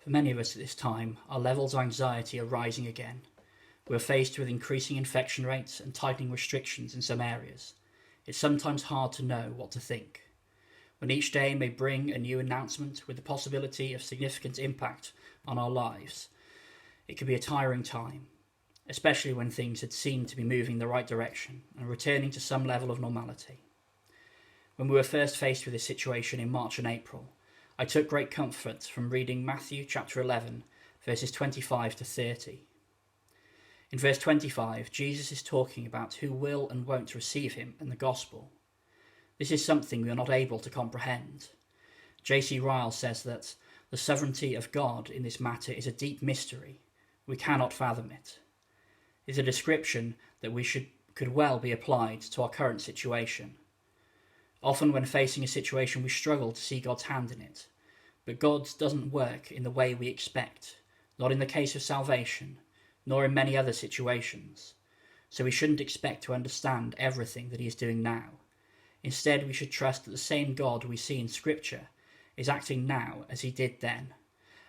For many of us at this time, our levels of anxiety are rising again. We are faced with increasing infection rates and tightening restrictions in some areas. It's sometimes hard to know what to think. When each day may bring a new announcement with the possibility of significant impact on our lives, it can be a tiring time, especially when things had seemed to be moving in the right direction and returning to some level of normality. When we were first faced with this situation in March and April, I took great comfort from reading Matthew chapter 11, verses 25 to 30. In verse 25, Jesus is talking about who will and won't receive him in the gospel. This is something we are not able to comprehend. J.C. Ryle says that the sovereignty of God in this matter is a deep mystery. We cannot fathom it. It is a description that could well be applied to our current situation. Often when facing a situation, we struggle to see God's hand in it. But God doesn't work in the way we expect, not in the case of salvation, nor in many other situations. So we shouldn't expect to understand everything that he is doing now. Instead, we should trust that the same God we see in Scripture is acting now as he did then.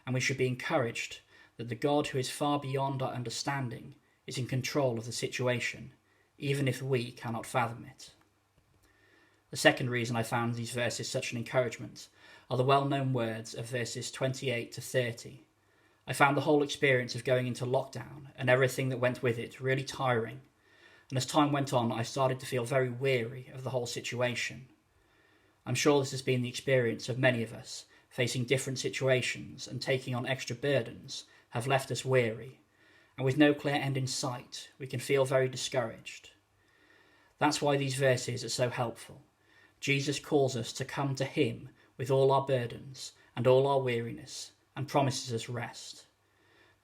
And we should be encouraged that the God who is far beyond our understanding is in control of the situation, even if we cannot fathom it. The second reason I found these verses such an encouragement are the well-known words of verses 28 to 30. I found the whole experience of going into lockdown and everything that went with it really tiring, and as time went on I started to feel very weary of the whole situation. I'm sure this has been the experience of many of us, facing different situations and taking on extra burdens have left us weary, and with no clear end in sight we can feel very discouraged. That's why these verses are so helpful. Jesus calls us to come to him with all our burdens and all our weariness and promises us rest.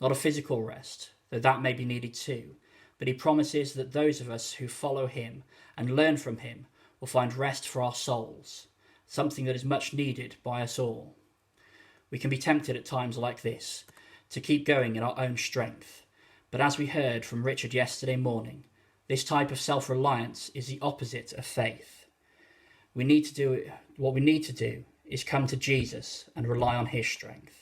Not a physical rest, though that may be needed too, but he promises that those of us who follow him and learn from him will find rest for our souls, something that is much needed by us all. We can be tempted at times like this to keep going in our own strength, but as we heard from Richard yesterday morning, this type of self-reliance is the opposite of faith. What we need to do is come to Jesus and rely on his strength.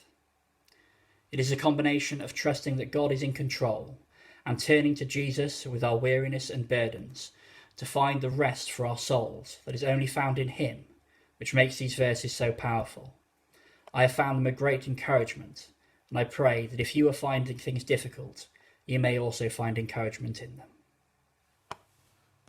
It is a combination of trusting that God is in control and turning to Jesus with our weariness and burdens to find the rest for our souls that is only found in him, which makes these verses so powerful. I have found them a great encouragement, and I pray that if you are finding things difficult, you may also find encouragement in them.